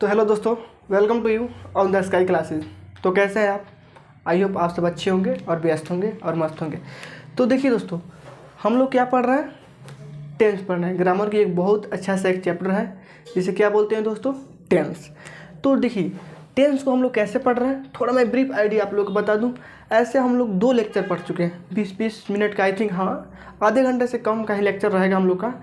तो हेलो दोस्तों, welcome to you on the Sky classes. तो कैसे हैं आप? आई होप आप सब अच्छे होंगे और व्यस्त होंगे और मस्त होंगे। तो देखिए दोस्तों, हम लोग क्या पढ़ रहे हैं? टेंस पढ़ रहे हैं। ग्रामर की एक बहुत अच्छा सा एक चैप्टर है जिसे क्या बोलते हैं दोस्तों? टेंस। तो देखिए, टेंस को हम लोग कैसे पढ़ रहे हैं, थोड़ा मैं ब्रीफ आइडिया आप लोग को बता दूं। ऐसे हम लोग 2 लेक्चर पढ़ चुके हैं, 20-20 मिनट का, आई थिंक, हाँ आधे घंटे से कम का ही लेक्चर रहेगा हम लोग का।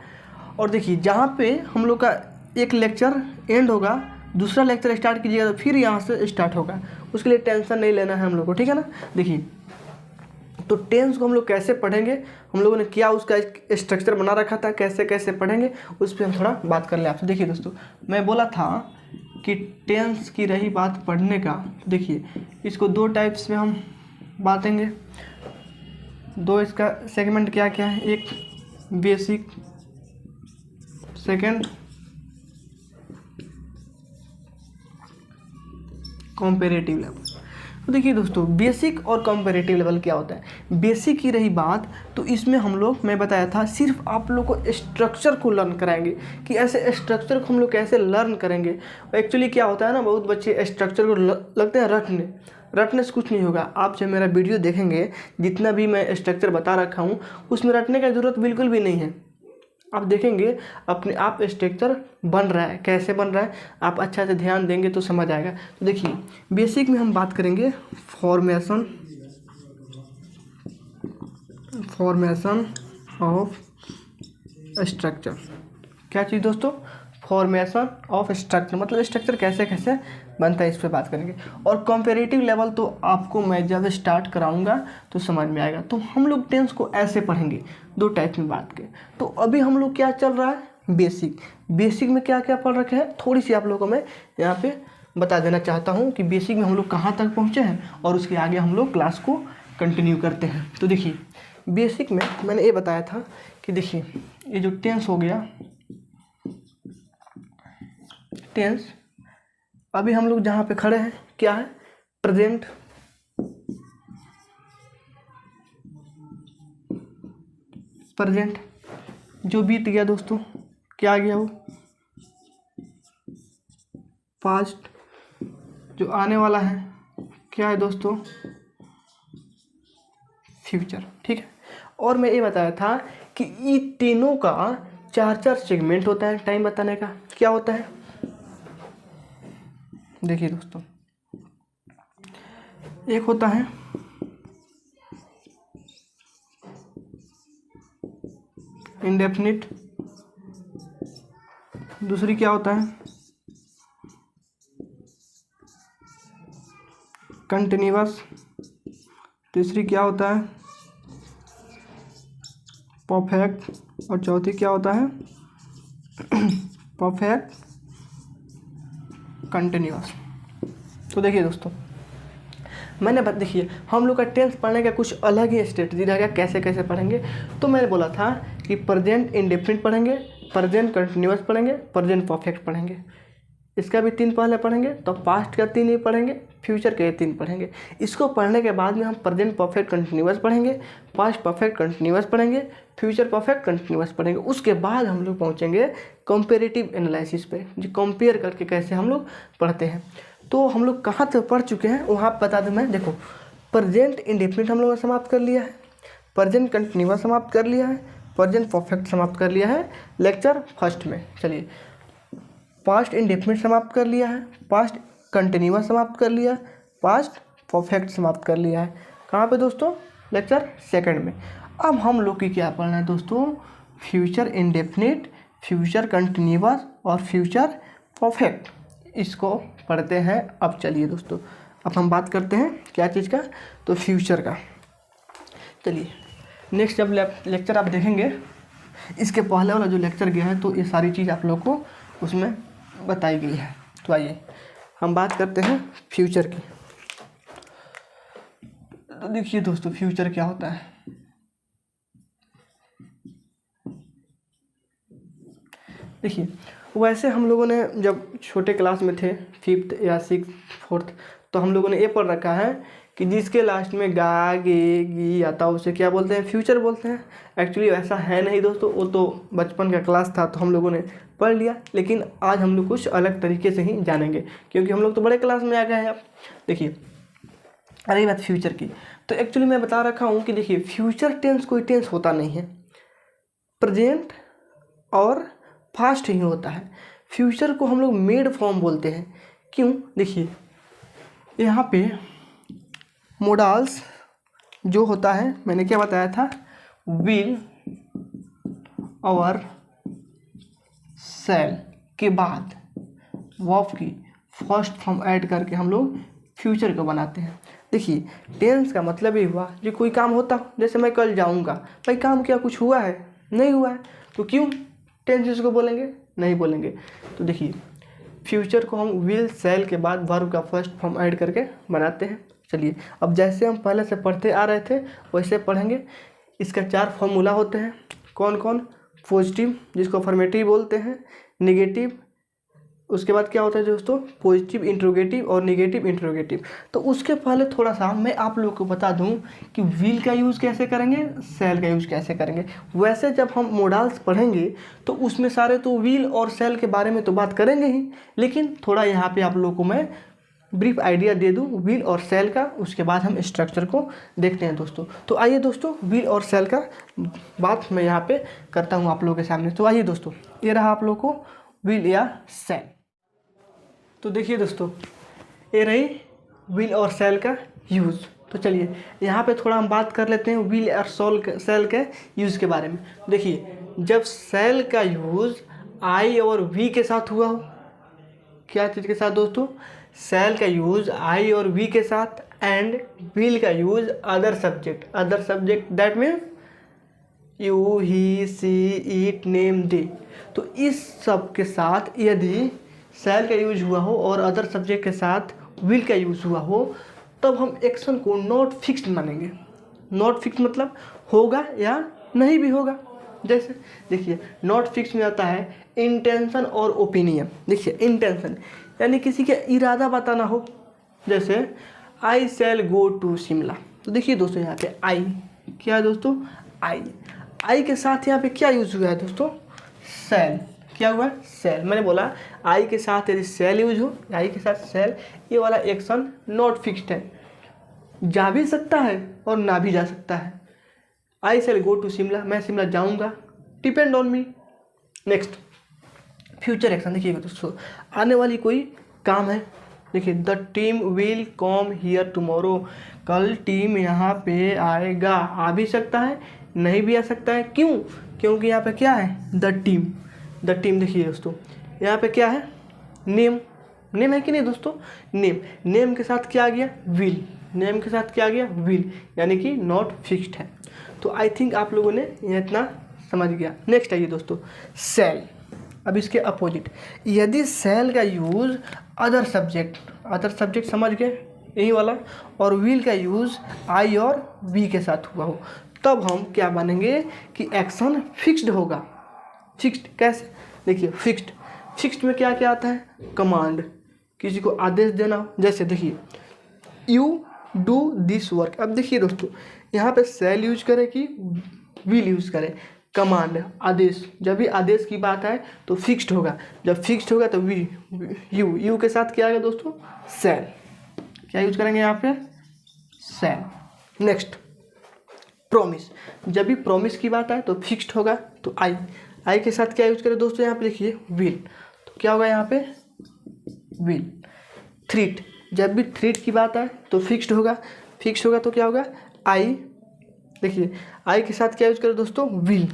और देखिए, जहाँ पे हम लोग का एक लेक्चर एंड होगा, दूसरा लेक्चर स्टार्ट कीजिएगा तो फिर यहाँ से स्टार्ट होगा। उसके लिए टेंशन नहीं लेना है हम लोग को, ठीक है ना। देखिए, तो टेंस को हम लोग कैसे पढ़ेंगे, हम लोगों ने क्या उसका एक स्ट्रक्चर बना रखा था, कैसे कैसे पढ़ेंगे, उस पर हम थोड़ा बात कर ले आपसे। देखिए दोस्तों, मैं बोला था कि टेंस की रही बात पढ़ने का, देखिए इसको 2 टाइप्स में हम बांटेंगे। 2 इसका सेगमेंट क्या क्या है, एक बेसिक, सेकंड कॉम्पेरेटिव लेवल। तो देखिए दोस्तों, बेसिक और कॉम्पेरेटिव लेवल क्या होता है। बेसिक की रही बात तो इसमें हम लोग, मैं बताया था, सिर्फ आप लोग को स्ट्रक्चर को लर्न कराएंगे कि ऐसे स्ट्रक्चर को हम लोग कैसे लर्न करेंगे। एक्चुअली क्या होता है ना, बहुत बच्चे स्ट्रक्चर को लगते हैं रटने से कुछ नहीं होगा। आप जब मेरा वीडियो देखेंगे, जितना भी मैं स्ट्रक्चर बता रखा हूँ उसमें रटने की ज़रूरत बिल्कुल भी नहीं है। आप देखेंगे अपने आप स्ट्रक्चर बन रहा है, कैसे बन रहा है, आप अच्छा से ध्यान देंगे तो समझ आएगा। तो देखिए, बेसिक में हम बात करेंगे फॉर्मेशन ऑफ स्ट्रक्चर। क्या चीज़ दोस्तों? फॉर्मेशन ऑफ स्ट्रक्चर, मतलब स्ट्रक्चर कैसे कैसे बनता है, इस पर बात करेंगे। और कंपैरेटिव लेवल तो आपको मैं जब स्टार्ट कराऊंगा तो समझ में आएगा। तो हम लोग टेंस को ऐसे पढ़ेंगे, 2 टाइप में बात के। तो अभी हम लोग क्या चल रहा है? बेसिक में क्या क्या पढ़ रखे हैं, थोड़ी सी आप लोगों को मैं यहाँ पे बता देना चाहता हूँ कि बेसिक में हम लोग कहाँ तक पहुँचे हैं और उसके आगे हम लोग क्लास को कंटिन्यू करते हैं। तो देखिए, बेसिक में मैंने ये बताया था कि देखिए, ये जो टेंस हो गया, टेंस अभी हम लोग जहाँ पे खड़े हैं क्या है? प्रेजेंट जो बीत गया दोस्तों, क्या आ गया वो? पास्ट जो आने वाला है, क्या है दोस्तों? फ्यूचर, ठीक है। और मैं ये बताया था कि ये तीनों का 4-4 सेगमेंट होता है टाइम बताने का। क्या होता है? देखिए दोस्तों, एक होता है इंडेफिनिट, दूसरी क्या होता है? कंटिन्यूअस, तीसरी क्या होता है? परफेक्ट, और चौथी क्या होता है? Perfect continuous. तो देखिए दोस्तों, मैंने देखिए, हम लोग का टेंस पढ़ने का कुछ अलग ही स्ट्रेटजी रहेगा, कैसे कैसे पढ़ेंगे। तो मैंने बोला था कि प्रेजेंट इंडेफिनिट पढ़ेंगे, प्रेजेंट कंटिन्यूअस पढ़ेंगे, प्रेजेंट परफेक्ट पढ़ेंगे, इसका भी 3 पहले पढ़ेंगे, तो पास्ट का 3 ही पढ़ेंगे, फ्यूचर के 3 पढ़ेंगे। इसको पढ़ने के बाद में हम प्रेजेंट परफेक्ट कंटिन्यूअस पढ़ेंगे, पास्ट परफेक्ट कंटिन्यूअस पढ़ेंगे, फ्यूचर परफेक्ट कंटिन्यूअस पढ़ेंगे। उसके बाद हम लोग पहुँचेंगे कंपेरेटिव एनालिसिस पे, जो कंपेयर करके कैसे हम लोग पढ़ते हैं। तो हम लोग कहाँ तक पढ़ चुके हैं वहाँ बता दूँ मैं। देखो, प्रेजेंट इंडेफिनिट हम लोगों ने समाप्त कर लिया है, प्रेजेंट कंटिन्यूअस समाप्त कर लिया है, प्रेजेंट परफेक्ट समाप्त कर लिया है लेक्चर फर्स्ट में। चलिए, पास्ट इंडेफिनिट समाप्त कर लिया है, पास्ट कंटिन्यूअस समाप्त कर लिया है, पास्ट परफेक्ट समाप्त कर लिया है। कहाँ पे दोस्तों? लेक्चर सेकंड में। अब हम लोग की क्या पढ़ना है दोस्तों? फ्यूचर इंडेफिनिट, फ्यूचर कंटिन्यूअस और फ्यूचर परफेक्ट, इसको पढ़ते हैं। अब चलिए दोस्तों, अब हम बात करते हैं क्या चीज़ का? तो फ्यूचर का। चलिए, नेक्स्ट जब लेक्चर आप देखेंगे, इसके पहले वाला जो लेक्चर गया है तो ये सारी चीज़ आप लोग को उसमें बताई गई है। तो आइए हम बात करते हैं फ्यूचर की। तो देखिए दोस्तों, फ्यूचर क्या होता है? देखिए, वैसे हम लोगों ने जब छोटे क्लास में थे, 5th या 6th 4th, तो हम लोगों ने ये पढ़ रखा है कि जिसके लास्ट में गा गे गी आता है उसे क्या बोलते हैं? फ्यूचर बोलते हैं। एक्चुअली वैसा है नहीं दोस्तों, वो तो बचपन का क्लास था तो हम लोगों ने पढ़ लिया, लेकिन आज हम लोग कुछ अलग तरीके से ही जानेंगे, क्योंकि हम लोग तो बड़े क्लास में आ गए हैं। अब देखिए, रही बात फ्यूचर की, तो एक्चुअली मैं बता रखा हूँ कि देखिए फ्यूचर टेंस कोई टेंस होता नहीं है, प्रेजेंट और पास्ट ही होता है। फ्यूचर को हम लोग मेड फॉर्म बोलते हैं। क्यों? देखिए यहाँ पे मोडाल्स जो होता है, मैंने क्या बताया था, विल और शैल के बाद वर्ब की फर्स्ट फॉर्म ऐड करके हम लोग फ्यूचर को बनाते हैं। देखिए टेंस का मतलब ये हुआ जो कोई काम होता, जैसे मैं कल जाऊंगा, भाई काम क्या कुछ हुआ है? नहीं हुआ है, तो क्यों टेंस इसको बोलेंगे? नहीं बोलेंगे। तो देखिए फ्यूचर को हम विल शैल के बाद वर्ब का फर्स्ट फॉर्म ऐड करके बनाते हैं। चलिए अब जैसे हम पहले से पढ़ते आ रहे थे वैसे पढ़ेंगे। इसका 4 फॉर्मूला होते हैं। कौन कौन? पॉजिटिव जिसको अफर्मेटिव बोलते हैं, नेगेटिव, उसके बाद क्या होता है दोस्तों, पॉजिटिव इंट्रोगेटिव और नेगेटिव इंट्रोगेटिव। तो उसके पहले थोड़ा सा मैं आप लोगों को बता दूं कि विल का यूज़ कैसे करेंगे, शैल का यूज़ कैसे करेंगे। वैसे जब हम मोडाल्स पढ़ेंगे तो उसमें सारे तो विल और शैल के बारे में तो बात करेंगे ही, लेकिन थोड़ा यहाँ पे आप लोगों को मैं ब्रीफ आइडिया दे दूं विल और शैल का, उसके बाद हम स्ट्रक्चर को देखते हैं दोस्तों। तो आइए दोस्तों विल और शैल का बात मैं यहाँ पे करता हूँ आप लोगों के सामने। तो आइए दोस्तों, ये रहा आप लोगों को विल या शैल। तो देखिए दोस्तों, ये रही विल और शैल का यूज़। तो चलिए यहाँ पे थोड़ा हम बात कर लेते हैं विल और शैल के यूज़ के बारे में। देखिए जब शैल का यूज़ आई और वी के साथ हुआ हो, क्या चीज़ के साथ दोस्तों? शैल का यूज़ आई और वी के साथ, एंड विल का use other subject that means you, he, she, it, name, they. तो इस सब के साथ यदि शैल का यूज हुआ हो और अदर सब्जेक्ट के साथ विल का यूज़ हुआ हो, तब हम एक्शन को नॉट फिक्स्ड मानेंगे। नॉट फिक्स मतलब होगा या नहीं भी होगा। जैसे देखिए नॉट फिक्स में आता है इंटेंशन और ओपिनियन। देखिए इंटेंशन यानी किसी का इरादा बताना हो, जैसे आई शैल गो टू शिमला। तो देखिए दोस्तों यहाँ पे आई क्या है दोस्तों? आई के साथ यहाँ पे क्या यूज़ हुआ है दोस्तों? शैल। क्या हुआ? शैल। मैंने बोला आई के साथ यदि शैल यूज हो, आई के साथ शैल, ये वाला एक्शन नॉट फिक्स्ड है, जा भी सकता है और ना भी जा सकता है। आई शैल गो टू शिमला, मैं शिमला जाऊंगा, depend on me. Next future action. देखिए दोस्तों आने वाली कोई काम है, देखिए the team will come here tomorrow, कल टीम यहाँ पे आएगा। आ भी सकता है, नहीं भी आ सकता है। क्यों? क्योंकि यहाँ पे क्या है? The team. देखिए दोस्तों यहाँ पे क्या है? नेम है कि नहीं दोस्तों? नेम के साथ क्या आ गया? विल। नेम के साथ क्या आ गया? विल, यानी कि नॉट फिक्स्ड है। तो आई थिंक आप लोगों ने ये इतना समझ गया। नेक्स्ट आइए दोस्तों शैल। अब इसके अपोजिट, यदि शैल का यूज़ अदर सब्जेक्ट समझ गए यही वाला, और विल का यूज़ आई और वी के साथ हुआ हो, तब हम क्या मानेंगे कि एक्शन फिक्स्ड होगा। फिक्स्ड कैसे? देखिए फिक्स्ड में क्या क्या आता है? कमांड, किसी को आदेश देना हो। जैसे देखिए यू डू दिस वर्क। अब देखिए दोस्तों यहाँ पे शैल यूज करे कि विल यूज करे? कमांड, आदेश। जब भी आदेश की बात आए तो फिक्स्ड होगा, जब फिक्स्ड होगा तो यू के साथ क्या आएगा दोस्तों? शैल। क्या यूज करेंगे यहाँ पे? शैल। Next promise. जब भी प्रॉमिस की बात आए तो फिक्स्ड होगा, तो आई के साथ क्या यूज करें दोस्तों? यहाँ पे देखिए विल, तो क्या होगा यहाँ पे? विल। थ्रीट, जब भी थ्रीट की बात आए तो फिक्स्ड होगा तो क्या होगा? आई। देखिए आई के साथ क्या यूज करें दोस्तों? विल।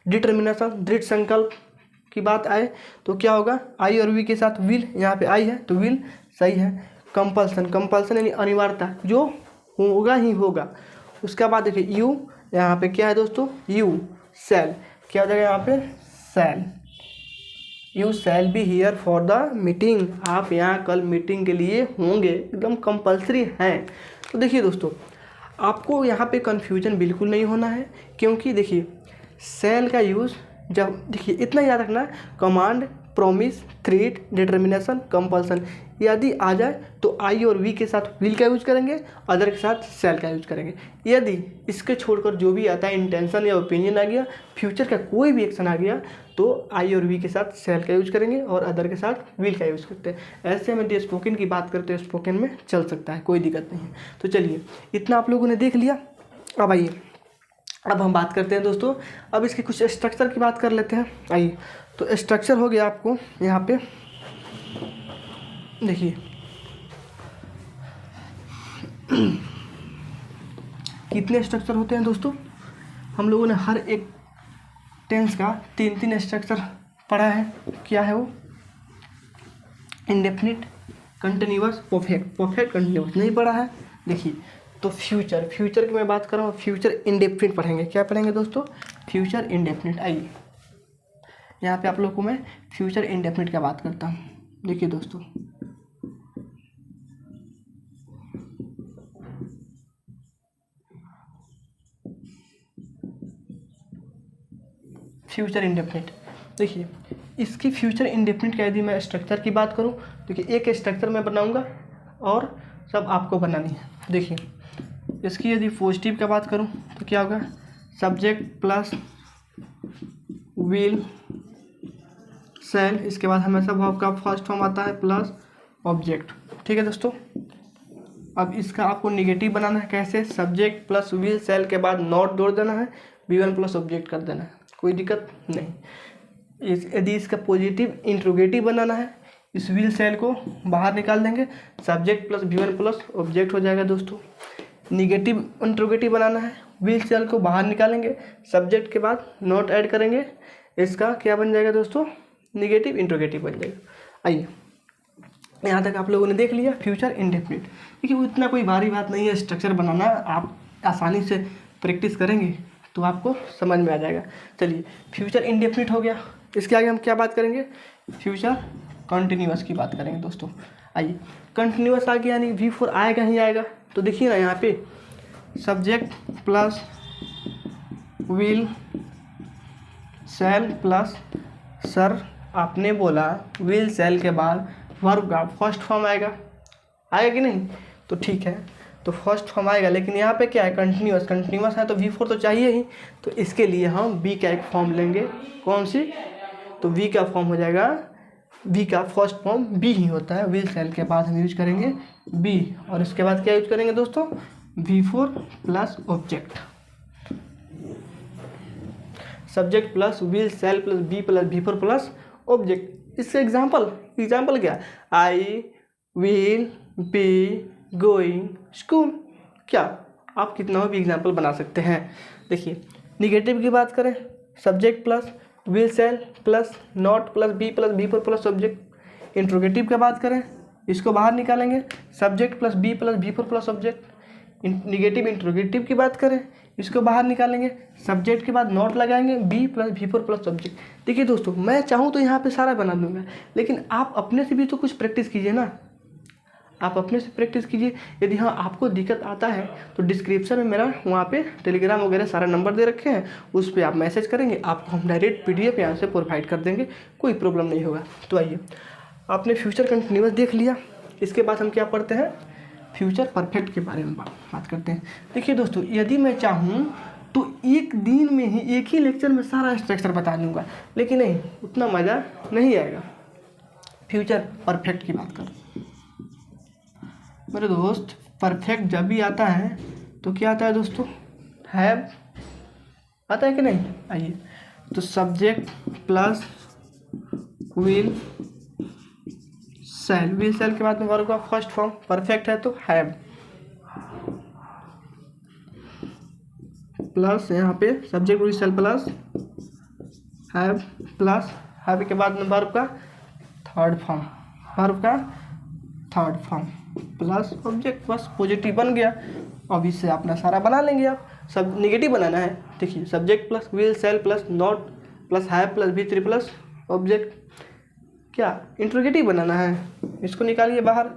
डिटर्मिनेशन, दृढ़ संकल्प की बात आए तो क्या होगा? आई और वी के साथ विल। यहाँ पे आई है तो विल सही है। कंपल्सन यानी अनिवार्यता, जो होगा ही होगा। उसके बाद देखिए यू, यहाँ पे क्या है दोस्तों? You shall. क्या हो जाएगा यहाँ पे? Shall. You shall be here for the meeting. आप यहाँ कल मीटिंग के लिए होंगे, एकदम कंपल्सरी है। तो देखिए दोस्तों आपको यहाँ पे कन्फ्यूजन बिल्कुल नहीं होना है, क्योंकि देखिए शैल का यूज़ जब देखिए इतना याद रखना, command, promise, threat, determination, compulsion यदि आ जाए तो आई और वी के साथ विल का यूज करेंगे, अदर के साथ शैल का यूज करेंगे। यदि इसके छोड़कर जो भी आता है, इंटेंशन या ओपिनियन आ गया, फ्यूचर का कोई भी एक्शन आ गया, तो आई और वी के साथ शैल का यूज करेंगे और अदर के साथ विल का यूज करते हैं। ऐसे हम यदि स्पोकन की बात करते हैं, स्पोकन में चल सकता है, कोई दिक्कत नहीं है। तो चलिए इतना आप लोगों ने देख लिया। अब आइए, अब हम बात करते हैं दोस्तों, अब इसके कुछ स्ट्रक्चर की बात कर लेते हैं। आइए, तो स्ट्रक्चर हो गया आपको यहाँ पे देखिए कितने स्ट्रक्चर होते हैं दोस्तों। हम लोगों ने हर एक टेंस का 3 स्ट्रक्चर पढ़ा है। क्या है वो? Indefinite, continuous, perfect. Perfect continuous नहीं पढ़ा है। देखिए, तो फ्यूचर की मैं बात कर रहा हूँ, फ्यूचर इंडेफिनिट पढ़ेंगे। क्या पढ़ेंगे दोस्तों? Future indefinite. आइए यहाँ पे आप लोग को मैं फ्यूचर इंडेफिनिट का बात करता हूँ। देखिए दोस्तों, फ्यूचर इंडेफिनिट, देखिए इसकी फ्यूचर इंडेफिनिट का यदि मैं स्ट्रक्चर की बात करूँ, देखिए एक स्ट्रक्चर मैं बनाऊँगा और सब आपको बनानी है। देखिए इसकी यदि पॉजिटिव का बात करूँ तो क्या होगा? सब्जेक्ट प्लस विल शैल, इसके बाद हमेशा वर्ब का फर्स्ट फॉर्म आता है प्लस ऑब्जेक्ट। ठीक है दोस्तों। अब इसका आपको निगेटिव बनाना है। कैसे? सब्जेक्ट प्लस विल शैल के बाद नॉट जोड़ देना है, V1 प्लस ऑब्जेक्ट कर देना है, कोई दिक्कत नहीं। यदि इसका पॉजिटिव इंट्रोगेटिव बनाना है, इस विल शैल को बाहर निकाल देंगे, subject plus V1 plus object हो जाएगा दोस्तों। निगेटिव इंट्रोगेटिव बनाना है, विल शैल को बाहर निकालेंगे, सब्जेक्ट के बाद नॉट ऐड करेंगे, इसका क्या बन जाएगा दोस्तों? निगेटिव इंट्रोगेटिव बन जाएगा। आइए, यहाँ तक आप लोगों ने देख लिया फ्यूचर इंडेफिनिट। देखिए इतना कोई भारी बात नहीं है स्ट्रक्चर बनाना, आप आसानी से प्रैक्टिस करेंगे तो आपको समझ में आ जाएगा। चलिए, फ्यूचर इंडेफिनिट हो गया। इसके आगे हम क्या बात करेंगे? फ्यूचर कंटिन्यूअस की बात करेंगे दोस्तों। आइए, कंटिन्यूअस आ गया यानी V4 आएगा ही आएगा। तो देखिए ना यहाँ पे subject plus will shall plus sir, आपने बोला विल शैल के बाद वर्ब का फर्स्ट फॉर्म आएगा कि नहीं? तो ठीक है, तो फर्स्ट फॉर्म आएगा, लेकिन यहाँ पे क्या है? कंटिन्यूअस है तो V4 तो चाहिए ही। तो इसके लिए हम V का एक फॉर्म लेंगे। कौन सी? तो V का फॉर्म हो जाएगा, V का फर्स्ट फॉर्म B ही होता है। विल शैल के बाद हम यूज करेंगे B, और इसके बाद क्या यूज करेंगे दोस्तों? V4 plus object. Subject plus will shall plus B plus V4 plus object. इससे एग्जाम्पल क्या? I will be going school. क्या आप कितना भी एग्जाम्पल बना सकते हैं। देखिए निगेटिव की बात करें, subject plus will shall plus not plus B plus V4 plus object. Interrogative की बात करें, इसको बाहर निकालेंगे, subject plus B plus V4 plus object. Negative interrogative की बात करें, इसको बाहर निकालेंगे, सब्जेक्ट के बाद नॉट लगाएंगे, B plus V4 plus object. देखिए दोस्तों, मैं चाहूँ तो यहाँ पे सारा बना दूंगा, लेकिन आप अपने से भी तो कुछ प्रैक्टिस कीजिए ना। आप अपने से प्रैक्टिस कीजिए। यदि हाँ आपको दिक्कत आता है तो डिस्क्रिप्शन में मेरा वहाँ पे टेलीग्राम वगैरह सारा नंबर दे रखे हैं, उस पर आप मैसेज करेंगे, आपको हम डायरेक्ट PDF यहाँ से प्रोवाइड कर देंगे, कोई प्रॉब्लम नहीं होगा। तो आइए, आपने फ्यूचर कंटिन्यूअस देख लिया। इसके बाद हम क्या पढ़ते हैं? फ्यूचर परफेक्ट के बारे में बात करते हैं। देखिए दोस्तों, यदि मैं चाहूँ तो एक दिन में ही, एक ही लेक्चर में सारा स्ट्रक्चर बता दूंगा, लेकिन नहीं, उतना मज़ा नहीं आएगा। फ्यूचर परफेक्ट की बात कर मेरे दोस्त, परफेक्ट जब भी आता है तो क्या आता है दोस्तों? हैव आता है कि नहीं? आइए, तो subject plus will shell, will शैल के बाद में वर्ब का फर्स्ट फॉर्म परफेक्ट है तो हैव, प्लस यहाँ पे subject will shall plus have, plus have के बाद में वर्ब का थर्ड फॉर्म, प्लस ऑब्जेक्ट, बस पॉजिटिव बन गया। अब इससे अपना सारा बना लेंगे आप। सब निगेटिव बनाना है। देखिए, subject plus will shall plus not plus have plus V3 plus object. क्या इंट्रोगेटिव बनाना है? इसको निकालिए बाहर,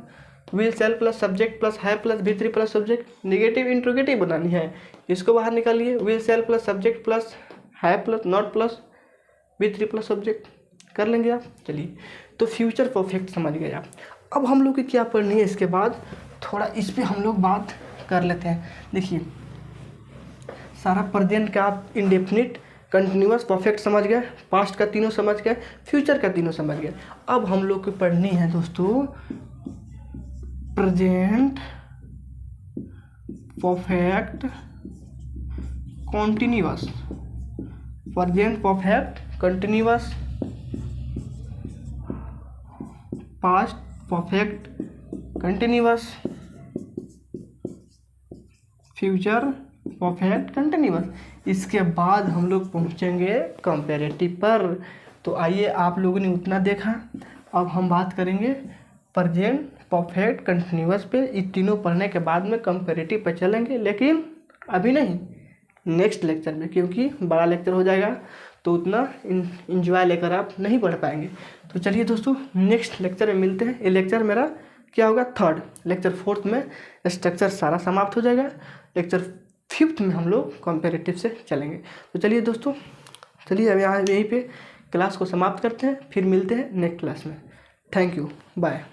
will shall plus subject plus have plus V3 plus object. Negative interrogative बनानी है, इसको बाहर निकालिए, will shall plus subject plus have plus not plus with replace subject कर लेंगे आप। चलिए, तो फ्यूचर परफेक्ट समझ गए आप। अब हम लोग की क्या पढ़नी है इसके बाद, थोड़ा इस पे हम लोग बात कर लेते हैं। देखिए, सारा प्रेजेंट का आप इंडेफिनिट, कंटिन्यूअस, परफेक्ट समझ गए, पास्ट का तीनों समझ गए, फ्यूचर का तीनों समझ गए। अब हम लोग को पढ़नी है दोस्तों present perfect continuous, present perfect continuous, past perfect continuous, future perfect continuous. इसके बाद हम लोग पहुंचेंगे कंपैरेटिव पर। तो आइए, आप लोगों ने उतना देखा, अब हम बात करेंगे प्रेजेंट परफेक्ट कंटिन्यूअस पे। ये तीनों पढ़ने के बाद में कंपैरेटिव पे चलेंगे, लेकिन अभी नहीं, नेक्स्ट लेक्चर में, क्योंकि बड़ा लेक्चर हो जाएगा तो उतना इंजॉय लेकर आप नहीं पढ़ पाएंगे। तो चलिए दोस्तों, नेक्स्ट लेक्चर में मिलते हैं। ये लेक्चर मेरा क्या होगा, थर्ड। लेक्चर फोर्थ में स्ट्रक्चर सारा समाप्त हो जाएगा। लेक्चर फिफ्थ में हम लोग कंपैरेटिव से चलेंगे। तो चलिए दोस्तों, चलिए अब यहाँ यहीं पे क्लास को समाप्त करते हैं, फिर मिलते हैं नेक्स्ट क्लास में। Thank you, bye.